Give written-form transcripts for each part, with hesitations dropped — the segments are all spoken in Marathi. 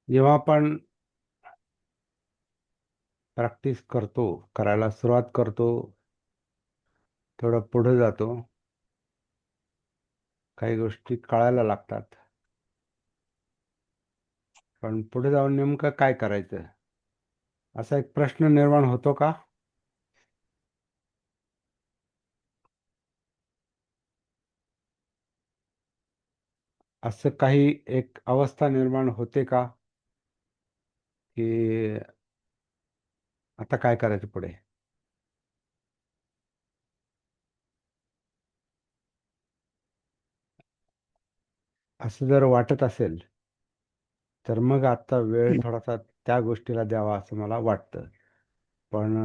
जेव्हा आपण प्रॅक्टिस करतो, करायला सुरुवात करतो, थोडं पुढे जातो, काही गोष्टी कळायला लागतात. पण पुढे जाऊन नेमकं काय करायचं? असा एक प्रश्न निर्माण होतो का? असं काही एक अवस्था निर्माण होते का, की आता काय करायचं पुढे? असं जर वाटत असेल, तर मग आता वेळ थोडासा त्या गोष्टीला द्यावा असं मला वाटतं. पण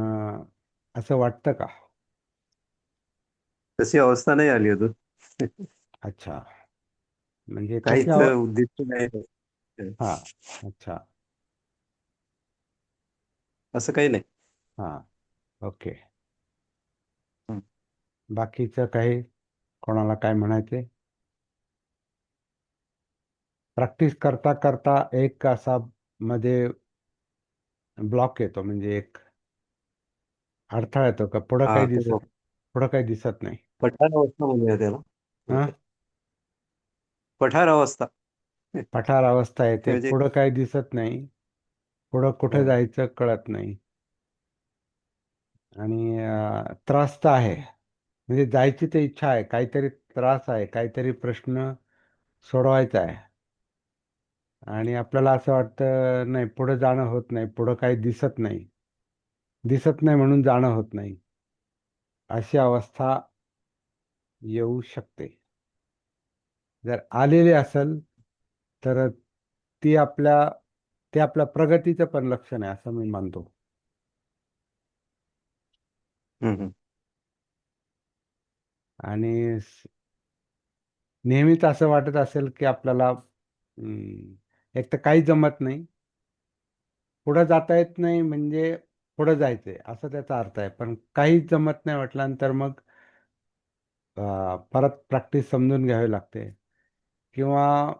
असं वाटतं का? तशी अवस्था नाही आली अजून. अच्छा. म्हणजे तशी काहीच उद्दिष्ट नाही. हा. अच्छा. असं काही नाही. हा. ओके. हं. बाकीचं काही कोणाला काय म्हणायचे? प्रॅक्टिस करता करता एक असा मध्ये ब्लॉक येतो, म्हणजे एक अडथळा येतो का पुढं हा, काही तो पुढं काही दिसत नाही. पठार अवस्था म्हणूया त्याला. हा. पठार अवस्था. पठार अवस्था येते, म्हणजे पुढं काही दिसत नाही, पुढं कुठे हा. जायचं कळत नाही. आणि त्रास तर आहे, म्हणजे जायची तर इच्छा आहे, काहीतरी त्रास आहे, काहीतरी प्रश्न सोडवायचा आहे. आणि आपल्याला असं वाटतं नाही, पुढे जाणं होत नाही, पुढं काही दिसत नाही. दिसत नाही म्हणून जाणं होत नाही, अशी अवस्था येऊ शकते. जर आलेली असेल तर ती आपल्या ते आपल्या प्रगतीचं पण लक्षण आहे असं मी मानतो. हं, हं. आणि नेहमीच असं वाटत असेल की आपल्याला एक तर काही जमत नाही, पुढं जाता येत नाही, म्हणजे पुढं जायचंय असं त्याचा अर्थ आहे. पण काहीच जमत नाही म्हटल्यानंतर मग परत प्रॅक्टिस समजून घ्यावी लागते. किंवा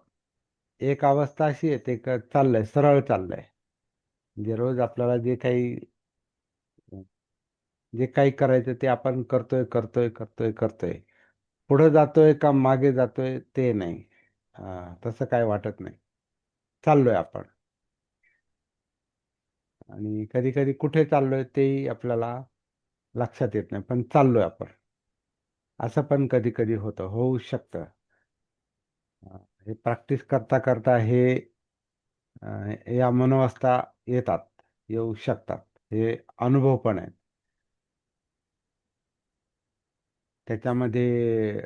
एक अवस्था अशी येते का चाललंय, सरळ चाललंय, म्हणजे रोज आपल्याला जे काही करायचं ते आपण करतोय करतोय करतोय करतोय. पुढे जातोय का मागे जातोय ते नाही. तसं काय वाटत नाही, चाललोय आपण. आणि कधी कधी कुठे चाललोय तेही आपल्याला लक्षात येत नाही, पण चाललोय आपण, असं पण कधी कधी होतं, होऊ शकतं. हे प्रॅक्टिस करता करता या मनोवस्था येतात, येऊ शकतात. हे अनुभव पण आहेत. त्याच्यामध्ये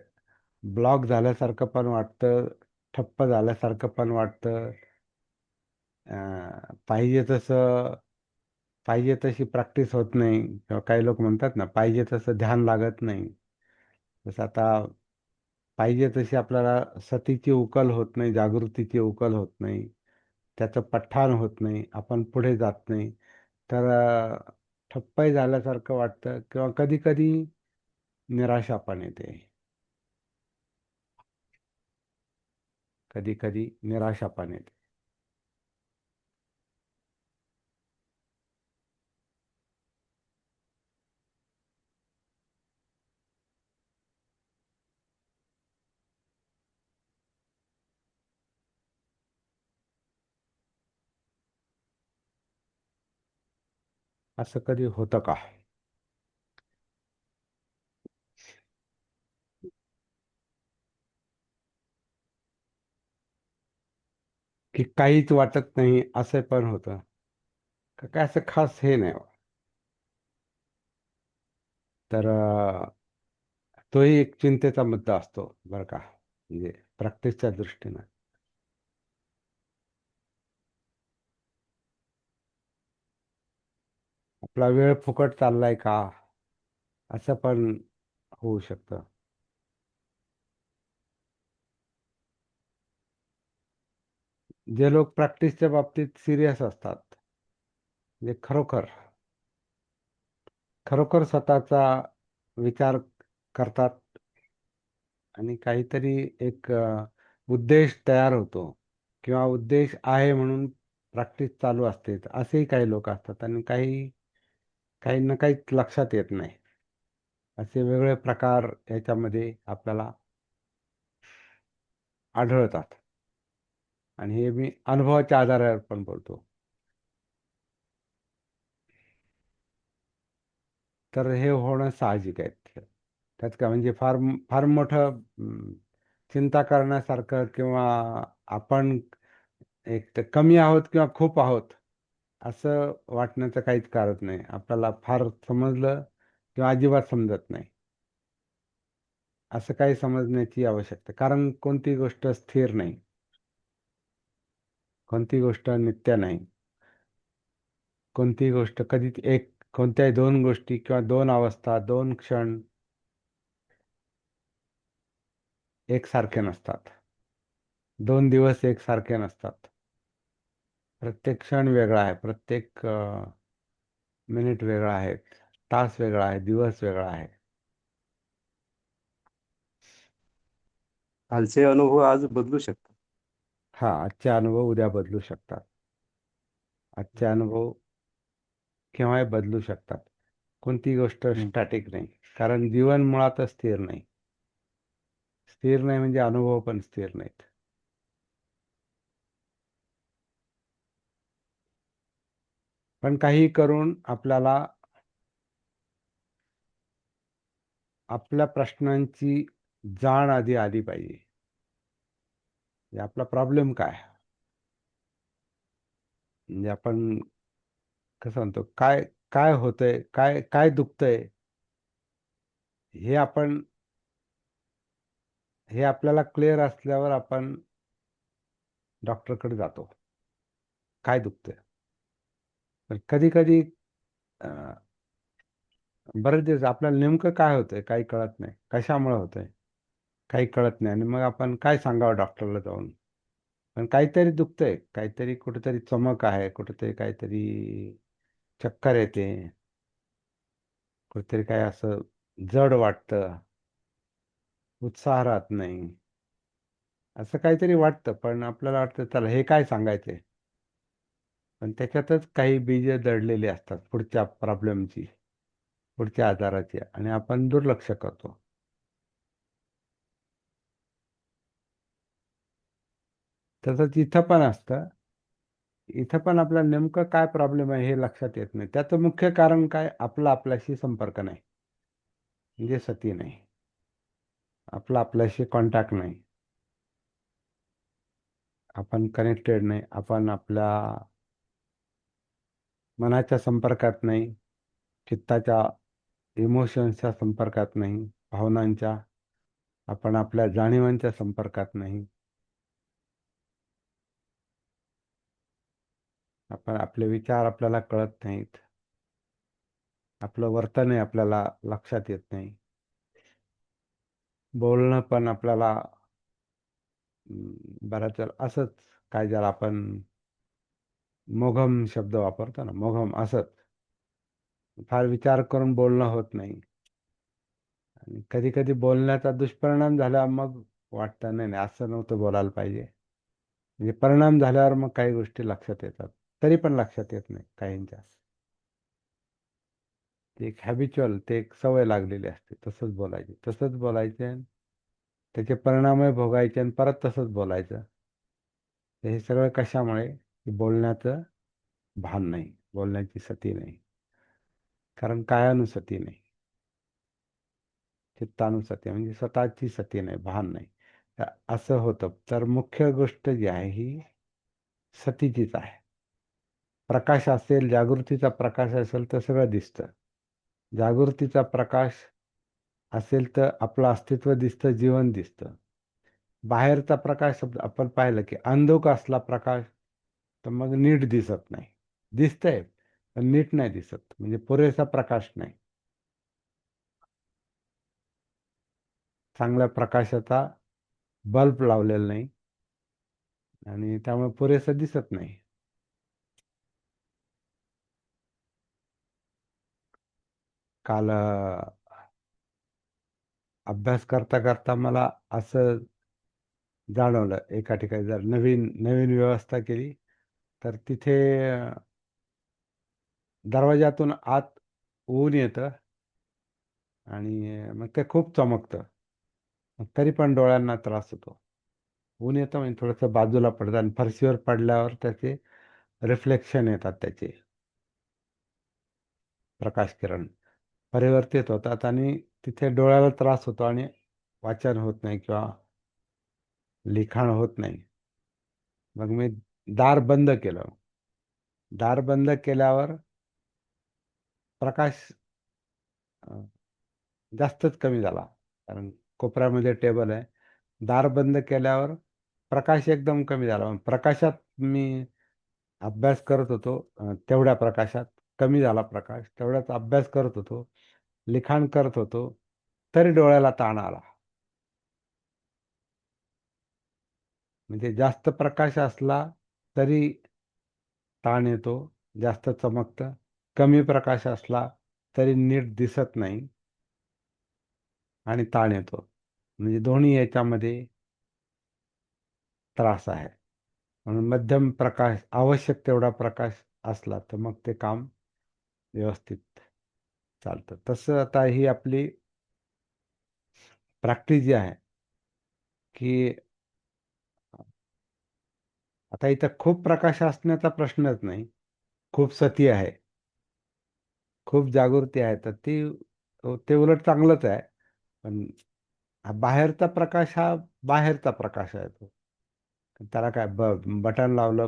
ब्लॉक झाल्यासारखं पण वाटतं, ठप्प झाल्यासारखं पण वाटतं. पाहिजे तसं पाहिजे तशी प्रॅक्टिस होत नाही, किंवा काही लोक म्हणतात ना, पाहिजे तसं ध्यान लागत नाही. जसं आता पाहिजे तशी आपल्याला सतीची उकल होत नाही, जागृतीची उकल होत नाही, त्याचं पठ्ठाण होत नाही, आपण पुढे जात नाही. तर ठप्पही झाल्यासारखं वाटतं, किंवा कधी कधी निराशा पण येते. कधी कधी निराशा पण येते. असं कधी होतं का, की काहीच वाटत नाही असं पण होतं? काय असं खास हे नाही. तर तोही एक चिंतेचा मुद्दा असतो बरं का, म्हणजे प्रॅक्टिसच्या दृष्टीनं. आपला वेळ फुकट चाललाय का, असं पण होऊ शकतं. जे लोक प्रॅक्टिसच्या बाबतीत सिरियस असतात, म्हणजे खरोखर खरोखर स्वतःचा विचार करतात, आणि काहीतरी एक उद्देश तयार होतो, किंवा उद्देश आहे म्हणून प्रॅक्टिस चालू असते. असेही काही लोक असतात आणि काही काही ना काहीच लक्षात येत नाही. असे वेगळे प्रकार याच्यामध्ये आपल्याला आढळतात. आणि हे मी अनुभवाच्या आधारावर पण बोलतो. तर हे होणं साहजिक आहे. त्यात काय म्हणजे फार फार मोठं चिंता करण्यासारखं किंवा आपण एक तर कमी आहोत किंवा खूप आहोत असं वाटण्याचं काहीच कारण नाही. आपल्याला फार समजलं किंवा अजिबात समजत नाही असं काही समजण्याची आवश्यकता, कारण कोणती गोष्ट स्थिर नाही, कोणती गोष्ट नित्य नाही, कोणती गोष्ट कधी एक कोणत्याही दोन गोष्टी किंवा दोन अवस्था, दोन क्षण एकसारखे नसतात. दोन दिवस एकसारखे नसतात. प्रत्येक क्षण वेगळा आहे. प्रत्येक मिनिट वेगळा आहे. तास वेगळा आहे. दिवस वेगळा आहे. कालचे अनुभव आज बदलू शकतात. हा, आजचे अनुभव उद्या बदलू शकतात. आजचे अनुभव केव्हाही बदलू शकतात. कोणती गोष्ट हम्म. स्टॅटिक नाही. कारण जीवन मुळातच स्थिर नाही. स्थिर नाही म्हणजे अनुभव पण स्थिर नाहीत. पण काही करून आपल्याला आपल्या प्रश्नांची जाण आधी आली पाहिजे. म्हणजे आपला प्रॉब्लेम काय, म्हणजे आपण कसं म्हणतो, काय काय होतंय, काय काय दुखतंय, हे आपण हे आपल्याला क्लिअर असल्यावर आपण डॉक्टरकडे जातो. काय दुखतंय. पण कधी कधी बरेच दिवस आपल्याला नेमकं काय होतंय काही कळत नाही, कशामुळे होतंय काही कळत नाही, आणि मग आपण काय सांगावं डॉक्टरला जाऊन. पण काहीतरी दुखतंय, काहीतरी कुठेतरी चमक आहे, कुठेतरी काहीतरी चक्कर येते, कुठेतरी काय असं जड वाटतं, उत्साह राहत नाही, असं काहीतरी वाटतं. पण आपल्याला वाटतं चला हे काय सांगायचंय, पण त्याच्यातच काही बीज दडलेली असतात पुढच्या प्रॉब्लेमची, पुढच्या आजाराची, आणि आपण दुर्लक्ष करतो. तसंच इथं पण असतं. इथं पण आपल्याला नेमकं काय प्रॉब्लेम आहे हे लक्षात येत नाही. त्याचं मुख्य कारण काय, आपला आपल्याशी संपर्क नाही, म्हणजे सती नाही, आपला आपल्याशी कॉन्टॅक्ट नाही, आपण कनेक्टेड नाही, आपण आपल्या मनाच्या संपर्कात नाही, चित्ताच्या इमोशन्सच्या संपर्कात नाही, भावनांच्या, आपण आपल्या जाणीवांच्या संपर्कात नाही, आपण आपले विचार आपल्याला कळत नाहीत, आपलं वर्तन आहे आपल्याला लक्षात येत नाही, बोलणं पण आपल्याला बऱ्याच वेळा असंच, काय ज्याला आपण मोघम शब्द वापरतो ना, मोघम असंच फार विचार करून बोलणं होत नाही. आणि कधी कधी बोलण्याचा दुष्परिणाम झाला मग वाटतं नाही नाही असं नव्हतं बोलायला पाहिजे. म्हणजे परिणाम झाल्यावर मग काही गोष्टी लक्षात येतात, तरी पण लक्षात येत नाही काहींच्या. ते एक हॅबिच्युअल, ते एक सवय लागलेली असते, तसंच बोलायचे तसंच बोलायचे, त्याचे परिणामही भोगायचे आणि परत तसंच बोलायचं. तर हे सगळं कशामुळे, की बोलण्याचं भान नाही, बोलण्याची सती नाही, कारण कायानुसती नाही, चित्तानुसती म्हणजे स्वतःची सती नाही, भान नाही. तर असं होतं. तर मुख्य गोष्ट जी आहे ही सतीचीच आहे. प्रकाश असेल, जागृतीचा प्रकाश असेल तर सगळं दिसतं. जागृतीचा प्रकाश असेल तर आपलं अस्तित्व दिसतं, जीवन दिसतं. बाहेरचा प्रकाश आपण पाहिलं की अंधुक असला प्रकाश तर मग नीट दिसत नाही. दिसतंय पण नीट नाही दिसत, म्हणजे पुरेसा प्रकाश नाही, चांगल्या प्रकाशाचा बल्ब लावलेला नाही, आणि त्यामुळे पुरेसं दिसत नाही. काल अभ्यास करता करता मला असं जाणवलं, एका ठिकाणी जर नवीन नवीन व्यवस्था केली तर तिथे दरवाजातून आत ऊन येतं आणि मग ते खूप चमकतं. मग तरी पण डोळ्यांना त्रास होतो. ऊन येतं म्हणजे थोडंसं बाजूला पडतं आणि फरशीवर पडल्यावर त्याचे रिफ्लेक्शन येतात त्याचे प्रकाश किरण परिवर्तित होतात आणि तिथे डोळ्याला त्रास होतो आणि वाचन होत नाही किंवा लिखाण होत नाही. मग मी दार बंद केलं. दार बंद केल्यावर प्रकाश अ, जास्तच कमी झाला. कारण कोपऱ्यामध्ये टेबल आहे. दार बंद केल्यावर प्रकाश एकदम कमी झाला. मग प्रकाशात मी अभ्यास करत होतो. तेवढ्या प्रकाशात कमी झाला प्रकाश. तेवढ्याच अभ्यास करत होतो. लिखाण करत होतो. तरी डोळ्याला ताण आला. म्हणजे जास्त प्रकाश असला तरी ताण येतो, जास्त चमकतं. कमी प्रकाश असला तरी नीट दिसत नाही आणि ताण येतो. म्हणजे दोन्ही याच्यामध्ये त्रास आहे. म्हणून मध्यम प्रकाश, आवश्यक तेवढा प्रकाश असला तर मग ते काम व्यवस्थित चालतं. तसं आता ही आपली प्रॅक्टिस जी आहे, की आता इथं खूप प्रकाश असण्याचा प्रश्नच नाही. खूप सती आहे, खूप जागृती आहे, तर ते उलट चांगलंच आहे. पण हा बाहेरचा प्रकाश हा बाहेरचा प्रकाश आहे तो. त्याला काय बटन लावलं,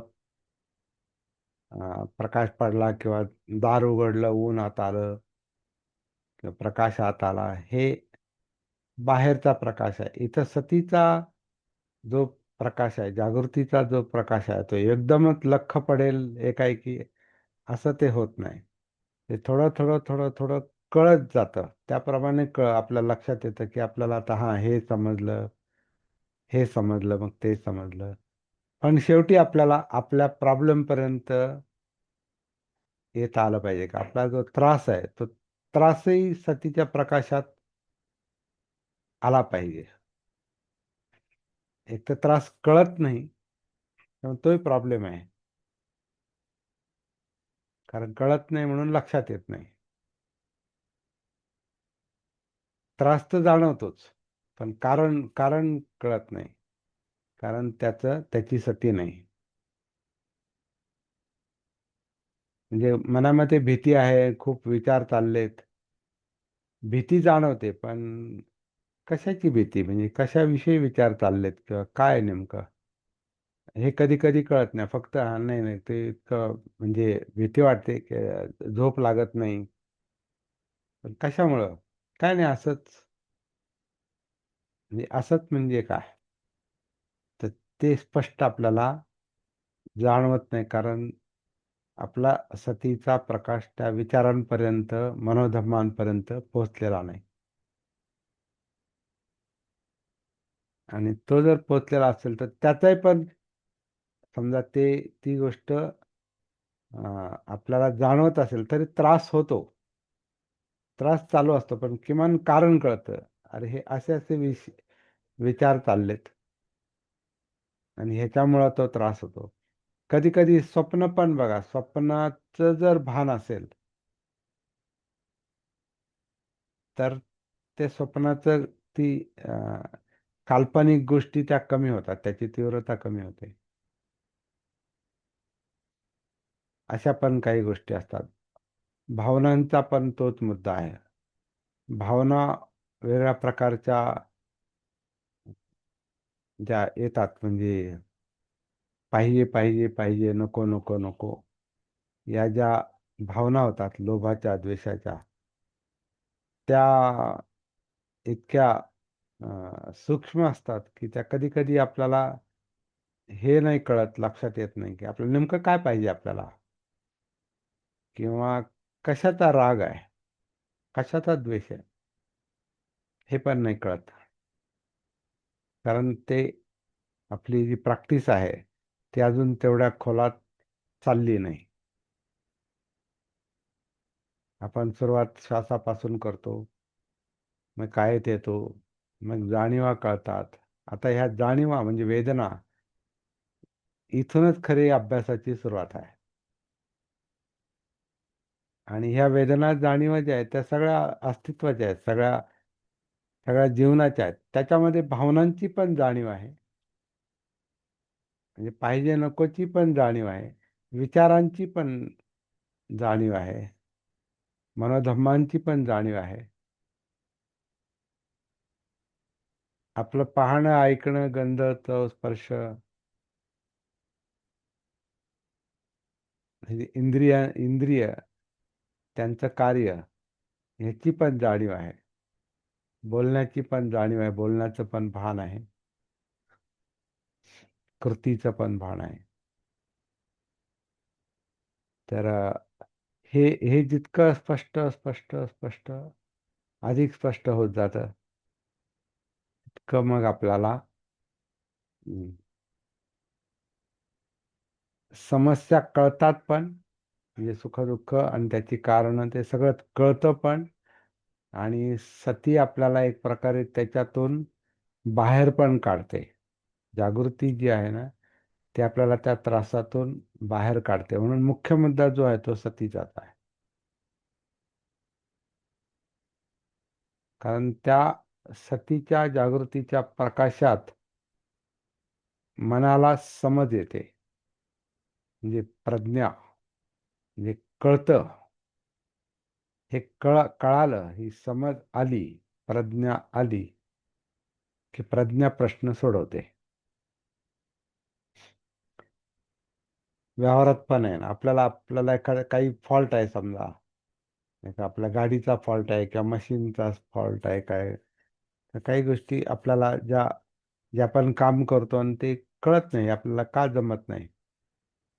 प्रकाश पडला किंवा दार उघडलं, ऊन आत आलं किंवा प्रकाश आत आला, हे बाहेरचा प्रकाश आहे. इथं सतीचा जो प्रकाश आहे, जागृतीचा जो प्रकाश आहे, तो एकदमच लख्ख पडेल एकाएकी असं ते होत नाही. ते थोडं थोडं थोडं थोडं कळत जातं. त्याप्रमाणे आपल्या लक्षात येतं, की आपल्याला आता हां, हे समजलं, हे समजलं, मग ते समजलं. पण शेवटी आपल्याला आपल्या प्रॉब्लेमपर्यंत येता आलं पाहिजे. का आपला जो त्रास आहे, तो त्रासही सतीच्या प्रकाशात आला पाहिजे. एक तर त्रास कळत नाही, तर तोही प्रॉब्लेम आहे. कारण कळत नाही म्हणून लक्षात येत नाही. त्रास तर जाणवतोच, पण कारण कारण कळत नाही. कारण त्याची सती नाही. म्हणजे मनामध्ये भीती आहे, खूप विचार चाललेत. भीती जाणवते, पण कशाची भीती? म्हणजे कशाविषयी विचार चाललेत किंवा काय नेमकं? हे कधी-कधी कळत नाही. फक्त नाही, नाही ते इतकं म्हणजे भीती वाटते, की झोप लागत नाही. पण कशामुळं? काय नाही असंच. म्हणजे असंच म्हणजे काय? तर ते स्पष्ट आपल्याला जाणवत नाही. कारण आपला सतीचा प्रकाश त्या विचारांपर्यंत, मनोधर्मांपर्यंत पोहोचलेला नाही. आणि तो जर पोहोचलेला असेल, तर त्याचाही पण समजा ती गोष्ट आपल्याला जाणवत असेल, तरी त्रास होतो. त्रास चालू असतो, पण किमान कारण कळतं. अरे, हे असे-असे विचार चाललेत आणि ह्याच्यामुळं तो त्रास होतो. कधी-कधी स्वप्न पण बघा, स्वप्नाचं जर भान असेल, तर ते स्वप्नाचं ती अ, काल्पनिक गोष्टी त्या कमी होतात. त्याची तीव्रता कमी होते. अशा पण काही गोष्टी असतात. भावनांचा पण तोच मुद्दा आहे. भावना वेगळ्या प्रकारच्या ज्या येतात म्हणजे पाहिजे, पाहिजे, पाहिजे, नको, नको, नको या ज्या भावना होतात लोभाच्या, द्वेषाच्या, त्या इतक्या सूक्ष्म असतात, की त्या कधी-कधी आपल्याला हे नाही कळत, लक्षात येत नाही, की आपल्याला नेमकं काय पाहिजे आपल्याला किंवा कशाचा राग आहे, कशाचा द्वेष आहे, हे पण नाही कळत. कारण ते आपली जी प्रॅक्टिस आहे, ती अजून तेवढ्या खोलात चालली नाही. आपण सुरुवात श्वासापासून करतो, मग कायेत येतो, मग जाणीवा कळतात. आता ह्या जाणीवा म्हणजे वेदना, इथूनच खरी अभ्यासाची सुरुवात आहे. आणि ह्या वेदना जाणीवा ज्या आहेत त्या सगळ्या अस्तित्वाच्या आहेत, सगळ्या सगळ्या जीवनाच्या आहेत. त्याच्यामध्ये भावनांची पण जाणीव आहे, म्हणजे पाहिजे नकोची पण जाणीव आहे, विचारांची पण जाणीव आहे, मनोधर्मांची पण जाणीव आहे. आपलं पाहणं, ऐकणं, गंध, चव, स्पर्श, म्हणजे इंद्रिय त्यांचं कार्य ह्याची पण जाणीव आहे. बोलण्याची पण जाणीव आहे, बोलण्याचं पण भान आहे, कृतीचं पण भान आहे. तर हे हे जितकं स्पष्ट स्पष्ट स्पष्ट अधिक स्पष्ट होत जातं, तितकं मग आपल्याला हं, समस्या कळतात पण, म्हणजे सुखदुःख आणि त्याची कारणं ते सगळं कळतं पण. आणि सती आपल्याला एक प्रकारे त्याच्यातून बाहेर पण काढते. जागृती जी आहे ना, ती आपल्याला त्या त्रासातून बाहेर काढते. म्हणून मुख्य मुद्दा जो आहे तो सतीचाच आहे. कारण त्या सतीच्या जागृतीच्या प्रकाशात मनाला समज येते, म्हणजे प्रज्ञा, म्हणजे कळतं. हे कळालं, ही समज आली, प्रज्ञा आली, की प्रज्ञा प्रश्न सोडवते. व्यवहारात पण आहे ना, आपल्याला आपल्याला एखादा काही फॉल्ट आहे समजा, नाही का आपल्या गाडीचा फॉल्ट आहे किंवा मशीनचा फॉल्ट आहे काय, तर काही गोष्टी आपल्याला ज्या जे आपण काम करतो आणि ते कळत नाही आपल्याला का जमत नाही.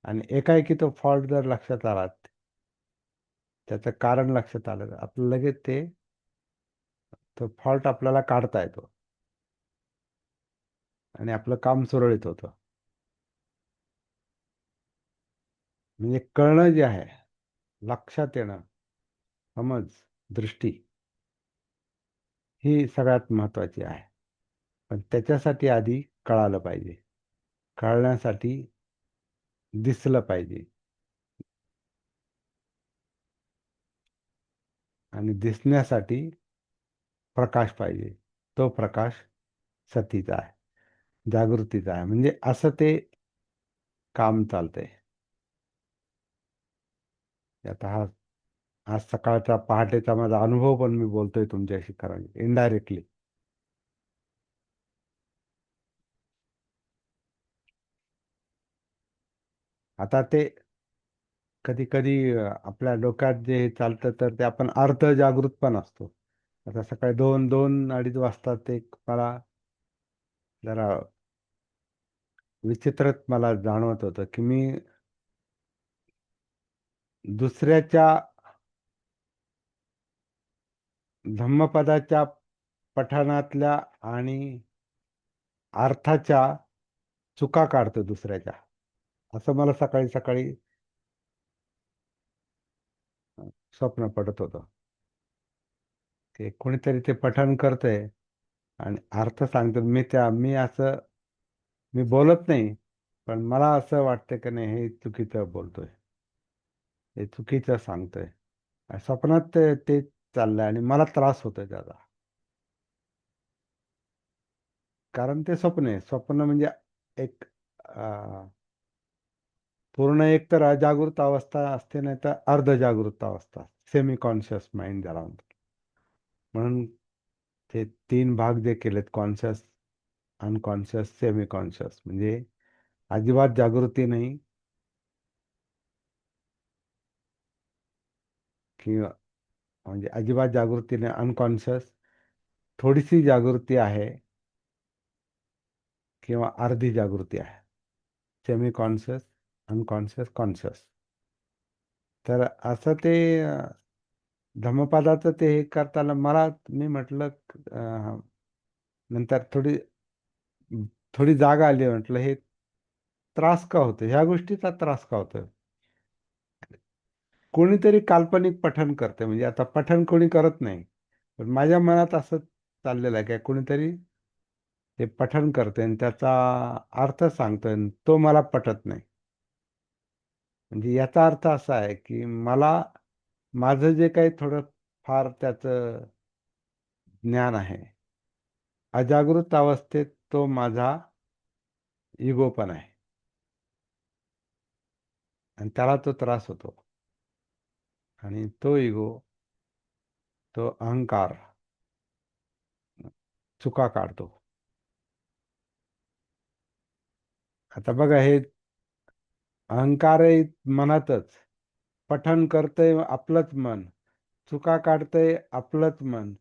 आणि एकाएकी तो फॉल्ट जर लक्षात आला, त्याचं कारण लक्षात आलं, तर आपलं लगेच तो फॉल्ट आपल्याला काढता येतो आणि आपलं काम सुरळीत होतं. म्हणजे कळणं जे आहे, लक्षात येणं, समज, दृष्टी, ही सगळ्यात महत्वाची आहे. पण त्याच्यासाठी आधी कळालं पाहिजे. कळण्यासाठी दिसलं पाहिजे. आणि दिसण्यासाठी प्रकाश पाहिजे. तो प्रकाश सतीचा आहे, जागृतीचा आहे. म्हणजे असं ते काम चालतंय. आता आज सकाळचा पहाटेचा माझा अनुभव पण मी बोलतोय तुमच्याशी, कारण इनडायरेक्टली. आता ते कधी कधी आपल्या डोक्यात जे चालतं तर ते आपण अर्ध जागृत पण असतो. आता सकाळी 2-2, 2:30 वाजता ते मला जरा विचित्रच मला जाणवत होतं, की मी दुसऱ्याच्या धम्मपदाच्या पठणातल्या आणि अर्थाच्या चुका काढतो दुसऱ्याच्या, असं मला सकाळी सकाळी स्वप्न पडत होतं. की कोणीतरी ते पठण करतंय आणि अर्थ सांगतो, मी बोलत नाही, पण मला असं वाटतं की नाही, हे चुकीचं बोलतोय, हे चुकीचं सांगतोय. आणि स्वप्नात ते चाललंय आणि मला त्रास होतोय त्याचा. कारण ते स्वप्न आहे. स्वप्न म्हणजे एक पूर्ण एक तर अजागृत अवस्था असते, नाही तर अर्धजागृत अवस्था, सेमी कॉन्शियस माइंड ज्याला म्हणतात. म्हणून ते 3 भाग जे केलेत, कॉन्शियस, अनकॉन्शियस, सेमी कॉन्शियस, म्हणजे अजिबात जागृती नाही, किंवा म्हणजे अजिबात जागृती नाही, अनकॉन्शियस, थोडीशी जागृती आहे, किंवा अर्धी जागृती आहे, सेमी कॉन्शियस, अनकॉन्शियस, कॉन्शियस. तर असं ते धम्मपदाचं ते हे करताना मी म्हटलं, नंतर थोडी थोडी जागा आली. म्हटलं हे त्रास का होतो, ह्या गोष्टीचा त्रास का होतो. कोणीतरी काल्पनिक पठण करते, म्हणजे आता पठण कोणी करत नाही, पण माझ्या मनात असं चाललेलं आहे की कोणीतरी ते पठण करतोय आणि त्याचा अर्थ सांगतोय आणि तो मला पटत नाही. म्हणजे याचा अर्थ असा आहे की मला माझं जे काही थोडं फार त्याचं ज्ञान आहे, अजागृत अवस्थेत तो माझा इगो पण आहे आणि त्याला तो त्रास होतो. आणि तो इगो, तो अहंकार चुका काढतो. आता बघा, हे अहंकार आहे मनातच, पठण करतंय आपलंच मन, चुका काढतंय आपलंच मन,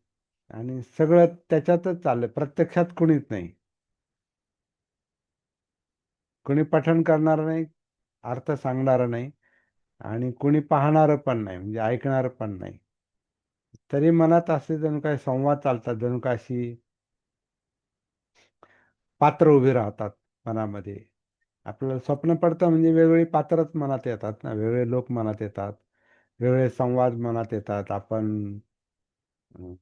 आणि सगळं त्याच्यातच चाललंय, प्रत्यक्षात कुणीच नाही. कुणी पठण करणार नाही, अर्थ सांगणार नाही, आणि कुणी पाहणार पण नाही, म्हणजे ऐकणार पण नाही. तरी मनात असे जणू काय संवाद चालतात, जणू काय अशी पात्र उभी राहतात मनामध्ये. आपल्याला स्वप्न पडतं म्हणजे वेगवेगळी पात्रच मनात येतात ना, वेगळे लोक मनात येतात, वेगळे संवाद मनात येतात. आपण अं,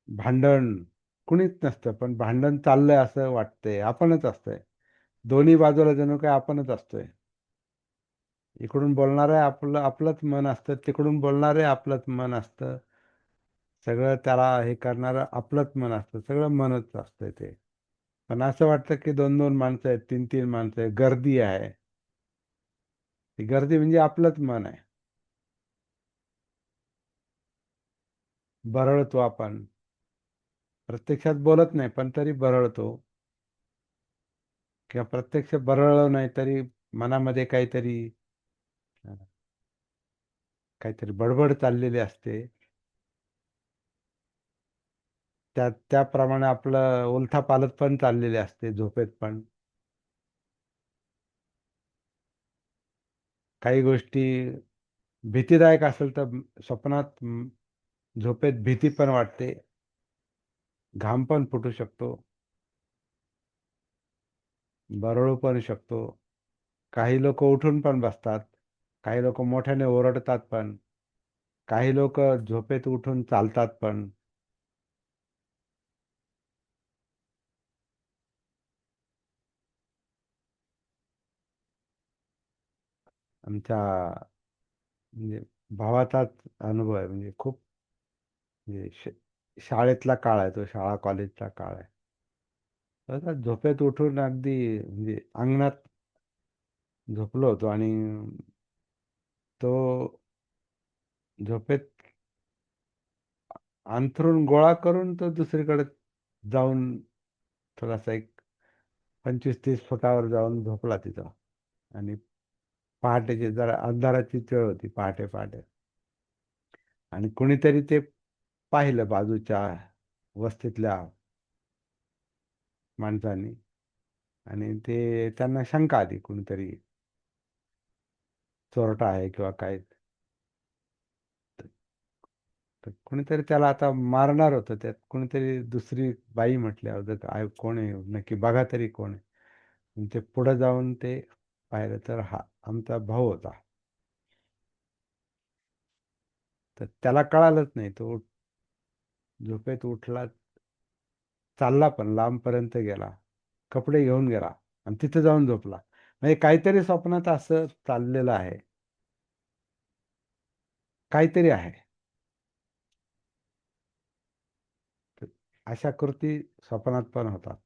भांडण, कुणीच नसतं पण भांडण चाललंय असं वाटतंय, आपणच असतंय. दोन्ही बाजूला जणू काय आपणच असतोय. इकडून बोलणारे आपलं आपलंच मन असतं, तिकडून बोलणारे आपलंच मन असतं, सगळं त्याला हे करणारं आपलंच मन असतं, सगळं मनच असतंय ते. पण असं वाटतं की दोन दोन माणसं आहेत, तीन तीन माणसं आहेत, गर्दी आहे. ती गर्दी म्हणजे आपलंच मन आहे. बरळतो आपण, प्रत्यक्षात बोलत नाही पण तरी बरळतो, किंवा प्रत्यक्ष बरळलो नाही तरी मनामध्ये काहीतरी काहीतरी बडबड चाललेली असते. त्याप्रमाणे आपलं उलथापालथ पण चाललेली असते झोपेत पण. काही गोष्टी भीतीदायक असेल तर स्वप्नात झोपेत भीती पण वाटते, घाम पण फुटू शकतो, बरळू पण शकतो. काही लोक उठून पण बसतात, काही लोक मोठ्याने ओरडतात पण, काही लोक झोपेत उठून चालतात पण. आमच्या म्हणजे भावाचाच अनुभव आहे, म्हणजे खूप, म्हणजे शाळेतला काळ आहे तो, शाळा कॉलेजचा काळ आहे. तसा झोपेत उठून अगदी म्हणजे अंगणात झोपलो होतो, आणि तो झोपेत अंथरूण गोळा करून तो दुसरीकडे जाऊन थोडासा एक 25-30 फुटावर जाऊन झोपला तिथं. आणि पहाटेची जरा अंधाराची वेळ होती, पहाटे पहाटे, आणि कुणीतरी ते पाहिलं बाजूच्या वस्तीतल्या माणसांनी, आणि ते त्यांना शंका आली, कुणीतरी चोरटा आहे किंवा काय. तर कुणीतरी त्याला आता मारणार होतं, त्यात कुणीतरी दुसरी बाई म्हटल्यावर काय, कोण आहे नक्की, बघा तरी कोण आहे. आणि ते पुढे जाऊन ते पाहिलं तर हा आमचा भाऊ होता. तर त्याला कळालंच नाही, तो झोपेत उठला, चालला पण लांबपर्यंत गेला, कपडे घेऊन गेला, आणि तिथे जाऊन झोपला. म्हणजे काहीतरी स्वप्नात असं चाललेलं आहे, काहीतरी आहे. तर अशा कृती स्वप्नात पण होतात.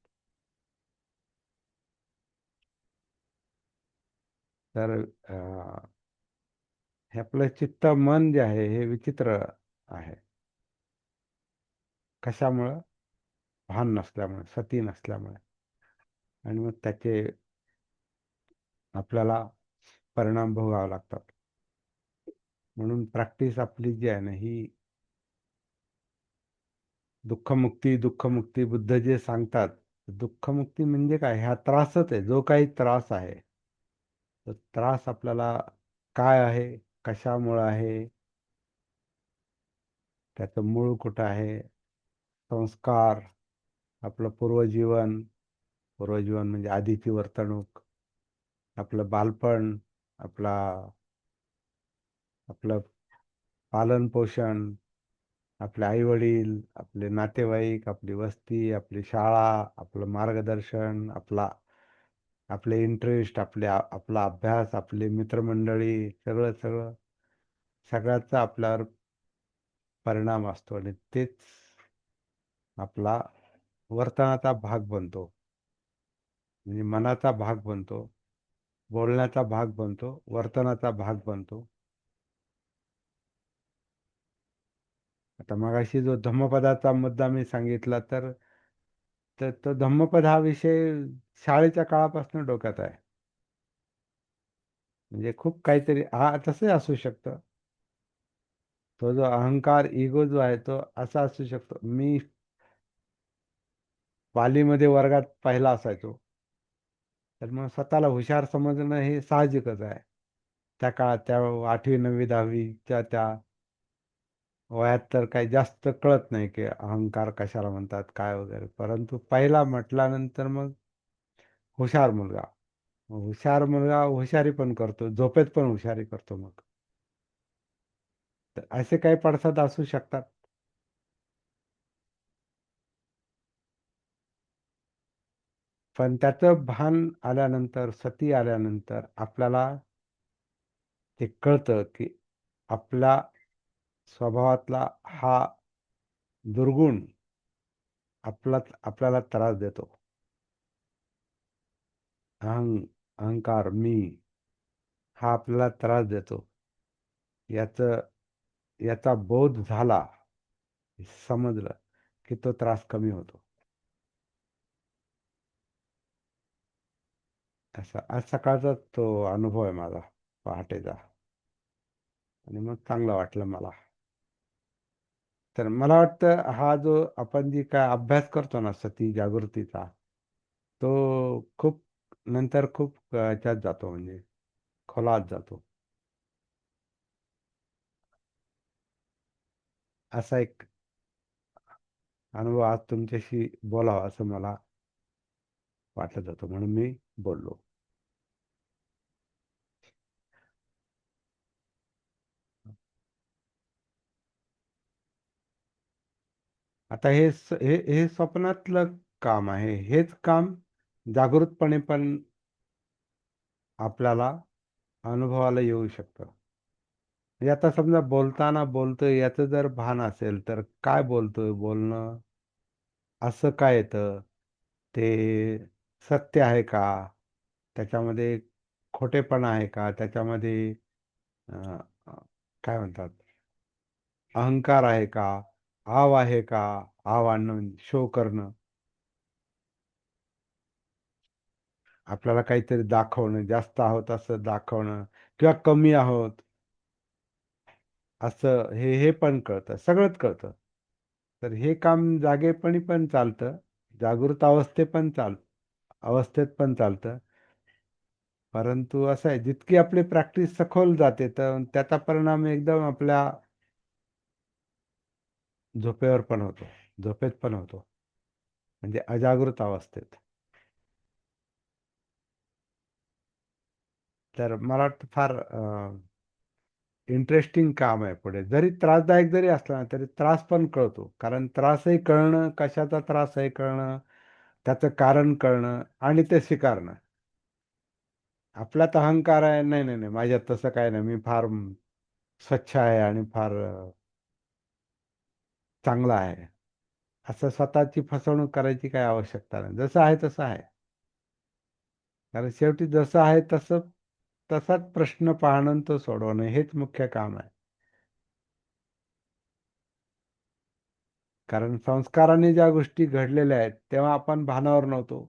तर हे आपलं चित्त मन जे आहे हे विचित्र आहे. कशामुळं? भान नसल्यामुळे, सती नसल्यामुळे. आणि मग त्याचे आपल्याला परिणाम भोगावे लागतात. म्हणून प्रॅक्टिस आपली जी आहे ना, ही दुःखमुक्ती, दुःखमुक्ती, बुद्ध जे सांगतात, दुःखमुक्ती म्हणजे काय? हा त्रासच आहे, जो काही त्रास आहे, तो त्रास आपल्याला काय आहे, कशामुळं आहे, त्याचं मूळ कुठं आहे, संस्कार, आपलं पूर्वजीवन, पूर्वजीवन म्हणजे आधीची वर्तणूक, आपलं बालपण, आपला आपलं पालन पोषण, आपले आई वडील, आपले नातेवाईक, आपली वस्ती, आपली शाळा, आपलं मार्गदर्शन, आपले इंटरेस्ट, आपला अभ्यास, आपले मित्रमंडळी, सगळं सगळं सगळ्याचा आपल्यावर परिणाम असतो आणि तेच आपला वर्तनाचा भाग बनतो. म्हणजे मनाचा भाग बनतो, बोलण्याचा भाग बनतो, वर्तनाचा भाग बनतो. आता मगाशी जो धम्मपदाचा मुद्दा मी सांगितला तर तो धम्मपद हा विषय शाळेच्या काळापासून डोक्यात आहे. म्हणजे खूप काहीतरी हा तसंही असू शकतं. तो जो अहंकार, इगो जो आहे तो असा असू शकतो. मी पालीमध्ये वर्गात पहिला असायचो. तर मग स्वतःला हुशार समजणं हे साहजिकच आहे. त्या काळात त्या 8वी, 9वी, 10वीच्या त्या वयात तर काही जास्त कळत नाही की अहंकार कशाला म्हणतात, काय वगैरे. परंतु पहिला म्हटल्यानंतर मग हुशार मुलगा. मग हुशार मुलगा हुशारी पण करतो, झोपेत पण हुशारी करतो मग. तर असे काही पडसाद असू शकतात. पण त्याचं भान आल्यानंतर, सती आल्यानंतर आपल्याला ते कळतं की आपल्या स्वभावातला हा दुर्गुण आपल्याला त्रास देतो. अहंकार, मी हा आपल्याला त्रास देतो. याचं याचा बोध झाला, समजलं की तो त्रास कमी होतो. असा आज सकाळचा तो अनुभव आहे माझा पहाटेचा. आणि मग चांगलं वाटलं मला. तर मला वाटतं हा जो आपण जी काय अभ्यास करतो ना सती जागृतीचा, तो खूप नंतर खूप ह्याच्यात जातो, म्हणजे खोलात जातो. असा एक अनुभव आज तुमच्याशी बोलावा असं मला वाटत होतं, म्हणून मी बोललो. आता हे स्वप्नातलं काम आहे. हेच काम जागृतपणे पण आपल्याला अनुभवाला येऊ शकतं. म्हणजे आता समजा बोलताना बोलतोय याचं जर भान असेल, तर काय बोलतोय, बोलणं असं काय येतं? ते सत्य आहे का? त्याच्यामध्ये खोटेपणा आहे का? त्याच्यामध्ये अ, अ, काय म्हणतात, अहंकार आहे का? आव आहे का? आव आणणं म्हणजे शो करणं. आपल्याला काहीतरी दाखवणं, जास्त आहोत असं दाखवणं किंवा कमी आहोत असं हे पण कळतं. सगळंच कळतं. तर हे काम जागेपणी पण चालतं. जागृत अवस्थेत पण चालतं. परंतु असं आहे, जितकी आपली प्रॅक्टिस सखोल जाते, तर त्याचा परिणाम एकदम आपल्या झोपेवर पण होतो. झोपेत पण होतो. म्हणजे अजागृत अवस्थेत. तर मला वाटतं फार इंटरेस्टिंग काम आहे पुढे. जरी त्रासदायक जरी असला ना, तरी त्रास पण कळतो. कारण त्रासही कळणं, कशाचा त्रास आहे कळणं, त्याचं कारण कळणं आणि ते स्वीकारणं. आपल्यात अहंकार आहे, नाही, नाही, नाही, माझ्यात तसं काही नाही. मी फार स्वच्छ आहे आणि फार चांगला आहे. असं स्वतःची फसवणूक करायची काही आवश्यकता नाही. जसं आहे तसं आहे. कारण शेवटी जसं आहे तसाच प्रश्न पाहणं आणि तो सोडवणं हेच मुख्य काम आहे. कारण संस्काराने ज्या गोष्टी घडलेल्या आहेत, तेव्हा आपण भानावर नव्हतो.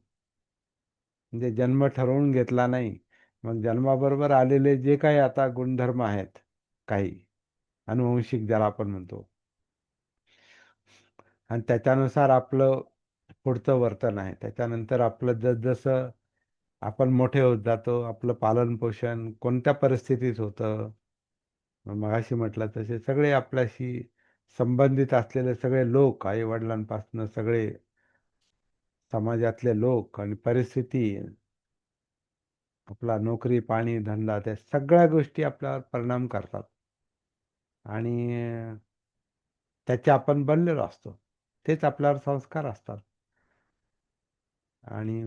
म्हणजे जन्म ठरवून घेतला नाही. मग जन्माबरोबर आलेले जे काही आता गुणधर्म आहेत, काही अनुवंशिक ज्याला आपण म्हणतो, आणि त्याच्यानुसार आपलं पुढचं वर्तन आहे. त्याच्यानंतर आपलं जसजसं आपण मोठे होत जातो, आपलं पालन-पोषण कोणत्या परिस्थितीत होतं, मगाशी म्हटलं तसे सगळे आपल्याशी संबंधित असलेले सगळे लोक, आई-वडिलांपासून सगळे समाजातले लोक आणि परिस्थिती, आपला नोकरी, पाणी, धंदा, त्या सगळ्या गोष्टी आपल्यावर परिणाम करतात. आणि त्याचे आपण बनलेलो असतो. तेच आपल्यावर संस्कार असतात. आणि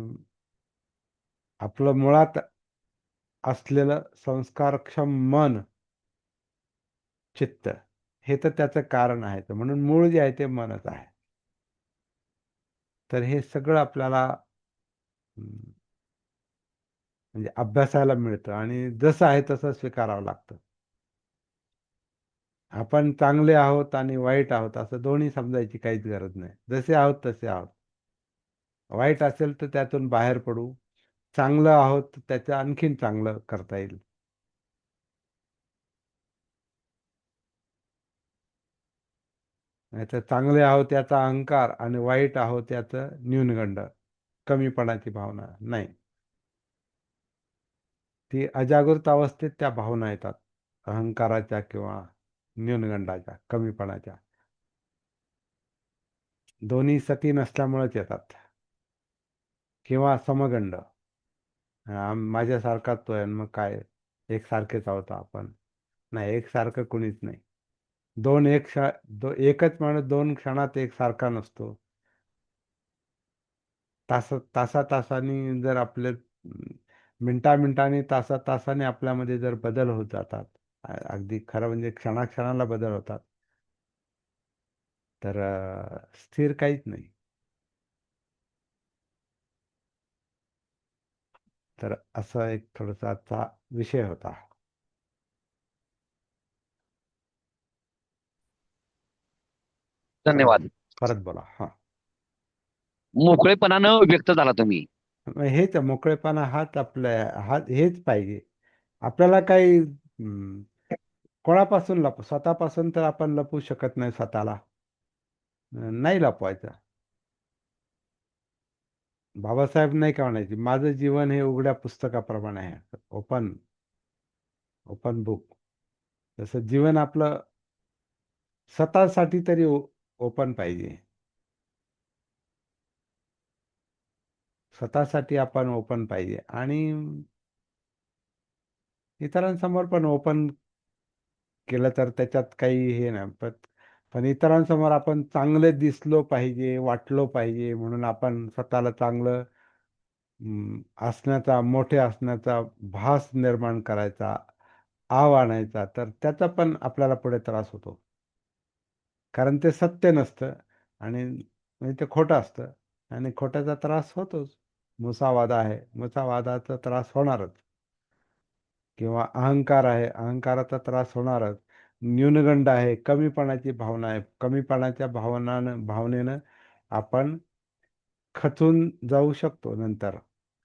आपलं मुळात असलेलं संस्कारक्षम मन, चित्त, हे तर त्याचं कारण आहे. तर म्हणून मूळ जे आहे ते मनच आहे. तर हे सगळं आपल्याला म्हणजे अभ्यासाला मिळतं आणि जसं आहे तसं स्वीकारावं लागतं. आपण चांगले आहोत आणि वाईट आहोत असं दोन्ही समजायची काहीच गरज नाही. जसे आहोत तसे आहोत. वाईट असेल तर त्यातून बाहेर पडू. चांगलं आहोत तर त्याचं आणखीन चांगलं करता येईल. नाहीतर चांगले आहोत याचा अहंकार आणि वाईट आहोत याचं न्यूनगंड, कमीपणाची भावना नाही. ती अजागृत अवस्थेत त्या भावना येतात, अहंकाराच्या किंवा न्यूनगंडाच्या, कमीपणाच्या. दोन्ही सती नसल्यामुळेच येतात. किंवा समगंड. माझ्यासारखाच तो आहे आणि मग काय, एकसारखेच आहोत आपण. नाही, एकसारखं कुणीच नाही. एकच माणूस दोन क्षणात एकसारखा नसतो. तासातासांनी जर आपले मिनिटामिनिटांनी तासातासाने आपल्यामध्ये जर बदल होत जातात, अगदी खरं म्हणजे क्षणाक्षणाला बदल होतात, तर स्थिर काहीच नाही. तर असा एक थोडासा आजचा विषय होता. परत धन्यवाद. परत बोला. हा, मोकळेपणानं व्यक्त झाला तुम्ही. मग हेच मोकळेपणा, हेच पाहिजे आपल्याला. काही कोणापासून स्वतःपासून तर आपण लपवू शकत नाही स्वतःला. नाही लपवायचं. बाबासाहेब नाही का म्हणायचे, माझं जीवन हे उघड्या पुस्तकाप्रमाणे आहे, ओपन ओपन बुक. तसं जीवन आपलं स्वतःसाठी तरी ओपन पाहिजे. स्वतःसाठी आपण ओपन पाहिजे आणि इतरांसमोर पण ओपन केलं तर त्याच्यात काही हे नाही. पण पण इतरांसमोर आपण चांगले दिसलो पाहिजे, वाटलो पाहिजे, म्हणून आपण स्वतःला चांगलं असण्याचा, मोठे असण्याचा भास निर्माण करायचा, आव आणायचा, तर त्याचा पण आपल्याला पुढे त्रास होतो. कारण ते सत्य नसतं आणि म्हणजे ते खोटं असतं आणि खोट्याचा त्रास होतोच. मुसावादा आहे, मुसावादाचा त्रास होणारच. किंवा अहंकार आहे, अहंकाराचा त्रास होणारच. न्यूनगंड आहे, कमीपणाची भावना आहे, कमीपणाच्या भावनेनं आपण खचून जाऊ शकतो. नंतर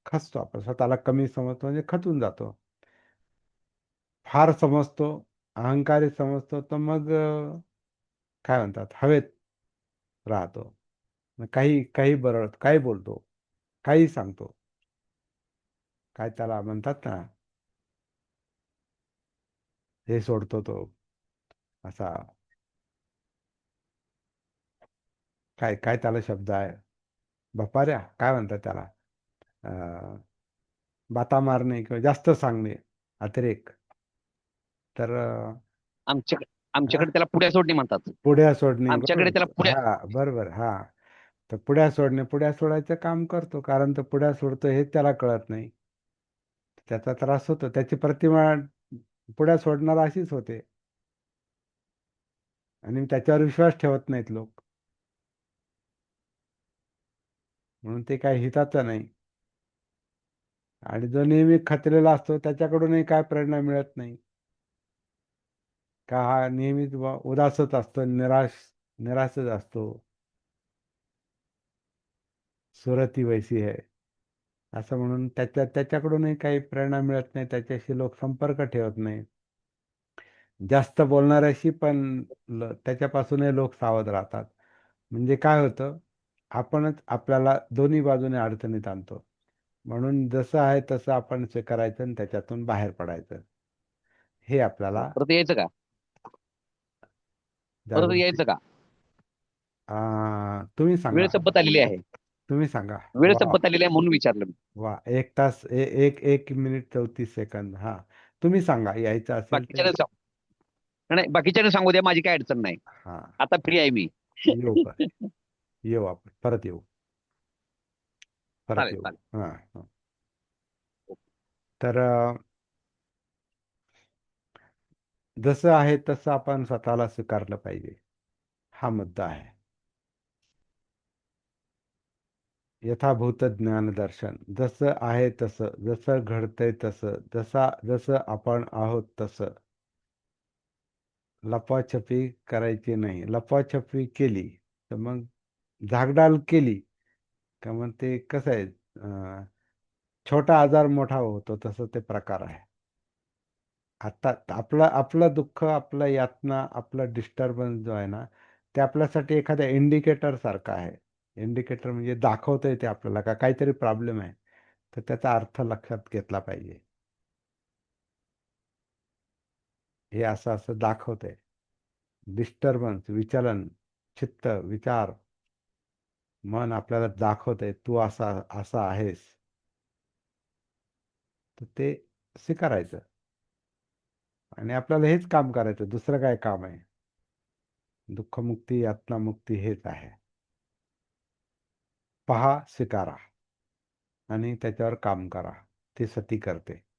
खचतो, आपण स्वतःला कमी समजतो म्हणजे खचून जातो. फार समजतो, अहंकारी समजतो, तर मग काय म्हणतात, हवेत राहतो. मग काही काही बरळत, काही बोलतो, काही सांगतो. काय त्याला म्हणतात ना, हे सोडतो तो असा, काय काय त्याला शब्द आहे, बपाऱ्या काय म्हणतात त्याला, अं, बाता मारणे किंवा जास्त सांगणे, अतिरेक. तर आमच्याकडे त्याला पुढ्या सोडणे म्हणतात. पुढ्या सोडणे, आमच्याकडे त्याला बरोबर. पुढ्या. हा, बरोबर. हा, तर पुढ्या सोडायचं काम करतो, कारण तो पुढ्या सोडतो हेच त्याला कळत नाही. त्याचा त्रास होतो. त्याची प्रतिमा पुढ्या सोडणार अशीच होते आणि त्याच्यावर विश्वास ठेवत नाहीत लोक, म्हणून ते काही हिताचं नाही. आणि जो नेहमी खचलेला असतो त्याच्याकडूनही काय प्रेरणा मिळत नाही. का हा नेहमीच उदासच असतो, निराशच असतो. सुरती वैसी है, असं म्हणून त्याच्याकडूनही काही प्रेरणा मिळत नाही. त्याच्याशी लोक संपर्क ठेवत नाही. जास्त बोलणाऱ्याशी पण त्याच्यापासूनही लोक सावध राहतात. म्हणजे काय होतं, आपणच आपल्याला दोन्ही बाजूने अडचणीत आणतो. म्हणून जसं आहे तसं आपण स्वीकारायचं आणि त्याच्यातून बाहेर पडायचं. हे आपल्याला परत यायचं का? परत जागृती. यायचं का? तुम्ही वेळ सांगा. संपत आलेली आहे. तुम्ही सांगा. वेळ वा, संपत आलेली आहे म्हणून विचारलं मी. वा. 1 तास, 1 मिनिट 34 सेकंद. हा, तुम्ही सांगा, यायचं असेल तर बाकीच्या नाही बाकीच्याने सांगू द्या, माझी काय अडचण नाही. हा, आता फ्री आहे मी. येऊ का? येऊ आपण परत येऊ. परत चालेल येऊ. चालेल. हा, हा. तर जसं आहे तसं आपण स्वतःला स्वीकारलं पाहिजे, हा मुद्दा आहे. यथाभूत ज्ञानदर्शन, जसं आहे तसं, जसं घडतंय तसं, जसं आपण आहोत तसं. लपाछपी करायची नाही. लपाछपी केली तर मग झागडाल केली का मग ते कसं आहे, छोटा आजार मोठा होतो तसं ते प्रकार आहे. आता आपलं आपलं दुःख, आपलं यातना, आपलं डिस्टर्बन्स जो आहे ना, ते आपल्यासाठी एखाद्या इंडिकेटर सारखं आहे. इंडिकेटर म्हणजे दाखवतंय ते आपल्याला का काहीतरी प्रॉब्लेम आहे, तर त्याचा अर्थ लक्षात घेतला पाहिजे. हे असं असं दाखवतंय. डिस्टर्बन्स, विचलन, चित्त, विचार, मन आपल्याला दाखवतंय तू असा असा आहेस. तर ते स्वीकारायचं आणि आपल्याला हेच काम करायचं, दुसरं काय काम आहे? दुःखमुक्ती, यातनामुक्ती हेच आहे. पहा, स्वीकारा आणि त्याच्यावर काम करा. ते सती करते.